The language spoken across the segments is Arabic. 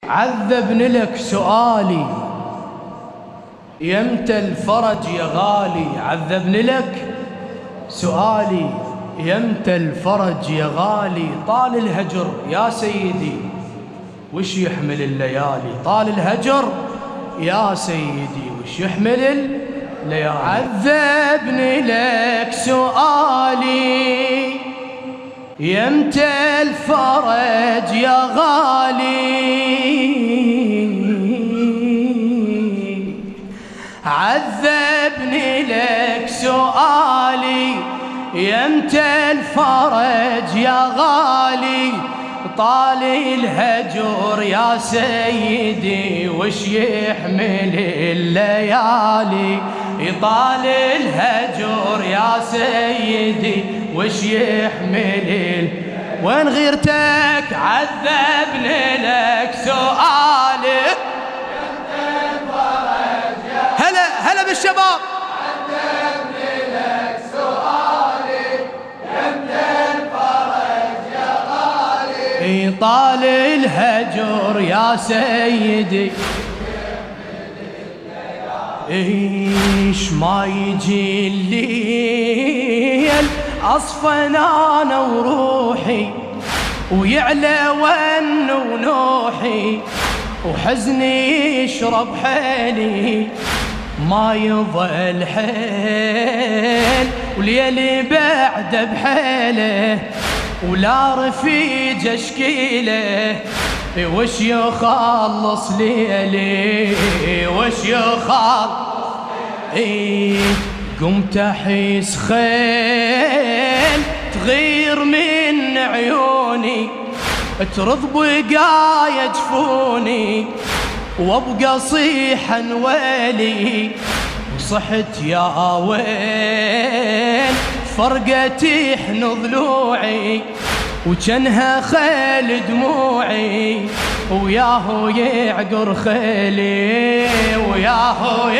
عذبني لك سؤالي يمتى الفرج يا غالي. عذبني لك سؤالي يمتى الفرج يا غالي. طال الهجر يا سيدي وش يحمل الليالي. طال الهجر يا سيدي وش يحمل الليالي. عذبني لك سؤالي يمتى الفرج يا غالي. عذبني لك سؤالي يمتى الفرج يا غالي. طال الهجر يا سيدي وش يحمل الليالي. طال الهجر يا سيدي وش يحمل وين غيرتك. عذبني لك سؤالي هلا بالشباب. عذبني لك سؤالي يمتى الفرج يا غالي. طال الهجر يا سيدي ايش ما يجي الليل اصفن انا وروحي ويعلى ون ونوحي وحزني يشرب حيلي ما يظل حيل وليلي بعد بحيله ولا رفيج اشكيله وش يخلص ليلي وش يخلص. قمت احس خيل تغير من عيوني ترض بقايا جفوني وابقى صيحا ويلي وصحت يا ويل فرقتي حن ضلوعي وجنها خيل دموعي وياهو يعقر خيلي وياهو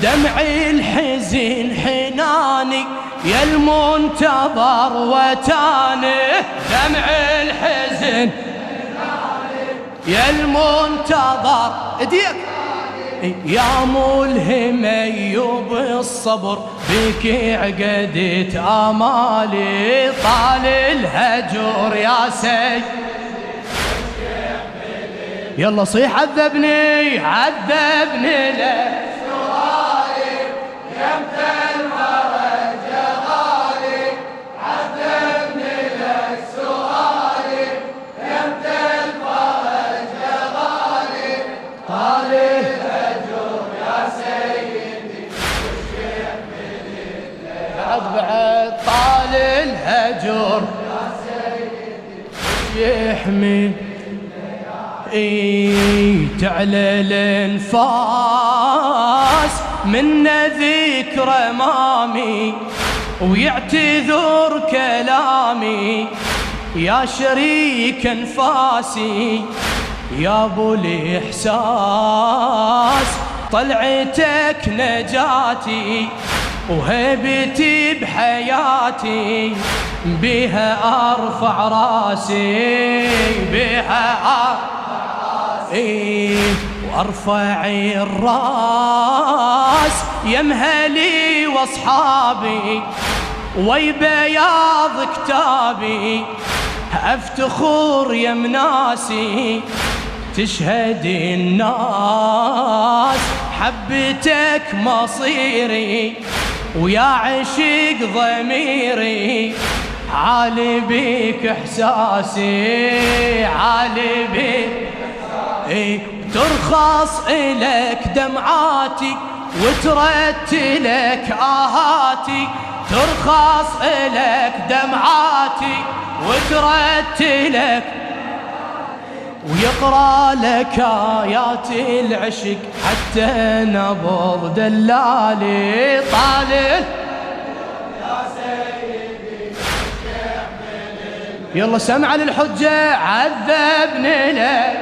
دمعي الحزن حناني يا المنتظر وتاني. دمعي الحزن يا المنتظر ايديك يا ملهم ايوب الصبر بك عقدت امالي. طال الهجر يا سيد يلا صيح. عذبني لك سؤالي يمتى الفرج يا غالي. عذبني لك سؤالي يمتى الفرج يا غالي. طال الهجر يا سيدي وش يحمل الليالي. بعد طال الهجر يا سيدي وش يحمل تعلى الانفاس من ذكر امامي ويعتذر كلامي يا شريك انفاسي يا ابو الاحساس. طلعتك نجاتي وهيبتي بحياتي بها ارفع راسي بها وارفع الراس يا مهلي واصحابي ويبياض كتابي افتخر يا مناسي تشهد الناس حبتك مصيري ويا عشق ضميري عالي بك احساسي عالي بك ترخص إلك دمعاتي وترتلك آهاتي. ترخص إلك دمعاتي وترتلك ويقرأ لك آيات العشق حتى نبض دلالي. طالل يا سيدي يلا سمع للحجة. عذبني لك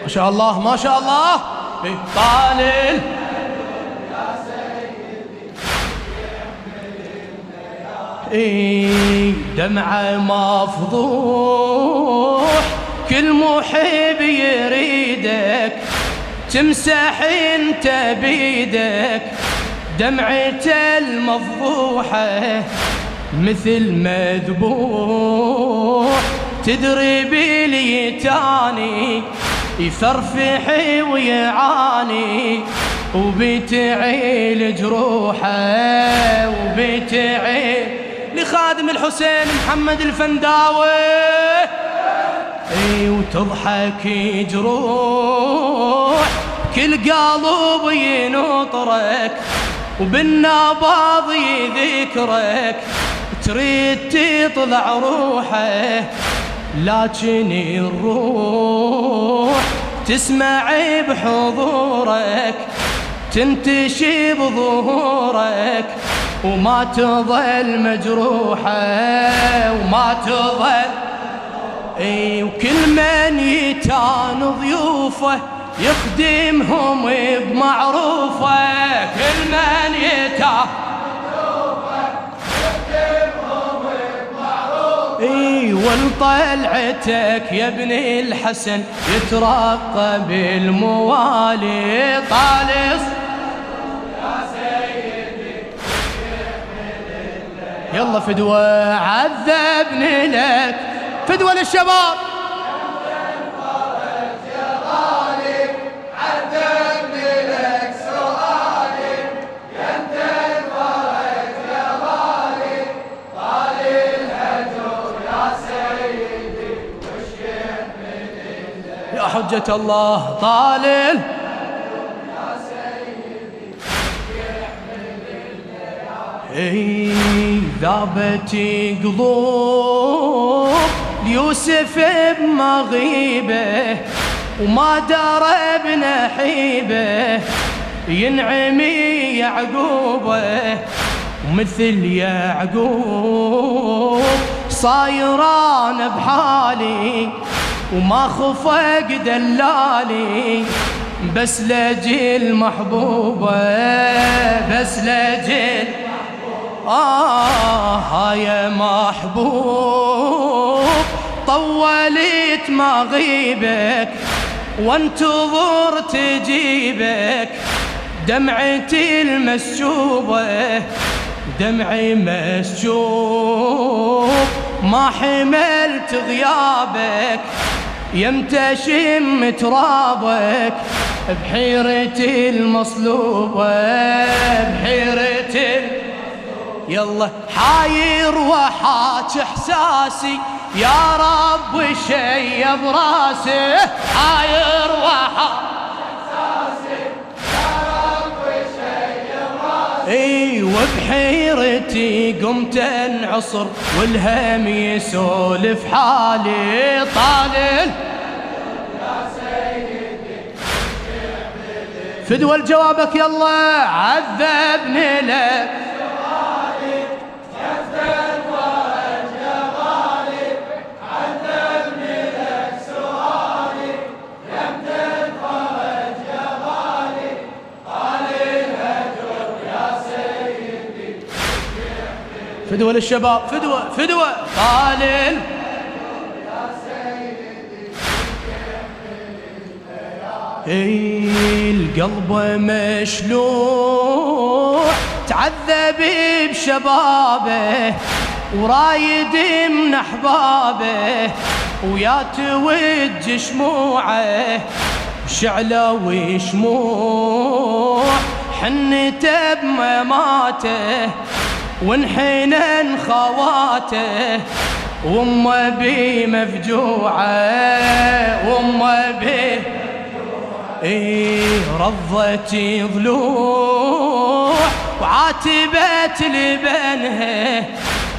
ما شاء الله ما شاء الله. طال دمعة مفضوح كل محب يريدك تمسح انت بيدك دمعته المفضوحة مثل مذبوح تدري باليتاني يفرفح ويعاني وبتعيل جروحه وبتعيل لخادم الحسين محمد الفنداوي وتضحك جروح كل قلب ينطرك وبالنبض يذكرك تريد تطلع روحه لكن الروح تسمع بحضورك تنتشي بظهورك وما تظل مجروحة وما تظل وكل من يتان ضيوفه يخدمهم بمعروفه كل من يتان ضيوفه يخدمهم بمعروفه ولطلعتك يا ابن الحسن يترقى بالموالي طالص يلا فدوة عذبني لك فدوة للشباب يا غالي عذبني لك سؤالي يا انت الفرج يا غالي طال الهجر يا سيدي وش يحمل يا حجة الله طال ذابت قلوب يوسف بمغيبه وما درى بنحيبه ينعمي يعقوبه ومثل يعقوب صايران بحالي وما خفق دلالي بس لجل محبوبه بس لجل يا محبوب طولت مغيبك وانتظر تجيبك دمعتي المسجوبة دمعي مسجوب ما حملت غيابك يمتى شم ترابك بحيرتي المصلوبة بحيرتي يلا حاير وحاج احساسي يا رب شي براسي حاير وحاج احساسي يا رب شي براسي وبحيرتي قمت انعصر والهم يسولف حالي طالل يا سيدي فدوى لجوابك يلا عذبني لك فدوة للشباب فدوة فدوة طالل يا سيدي القلب مشلوح تعذب بشبابه ورايد من احبابه ويا توج شموعه شعله وشموع حنته بمماته وانحنن خواته وامه بي مفجوعه وامه بي رضت ضلوع وعاتبت لبنها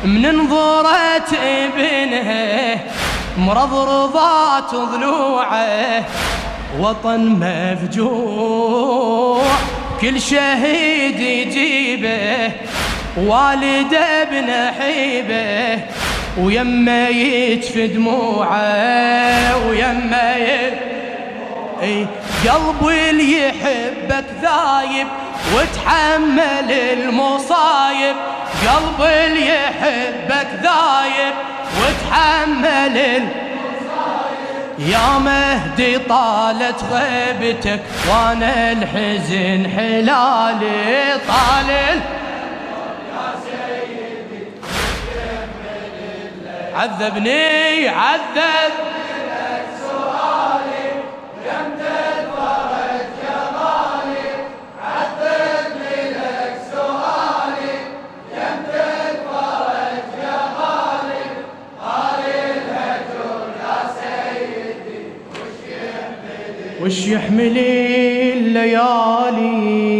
من نظرت ابنها مرضرضات ضلوعه وطن مفجوع كل شهيد يجيبه والد ابن حيبه ويما يتف دموعه ويما قلبي اللي يحبك ذايب وتحمل المصايب، قلبي اللي يحبك ذايب وتحمل المصايب. يا مهدي طالت غيبتك وانا الحزن حلالي طالل. عذبني عذب لك سؤالي ويمتى الفرج جمالي، عذبني لك سؤالي يمتى الفرج جمالي، هذه الهجر يا سيدي وش يحمل الليالي.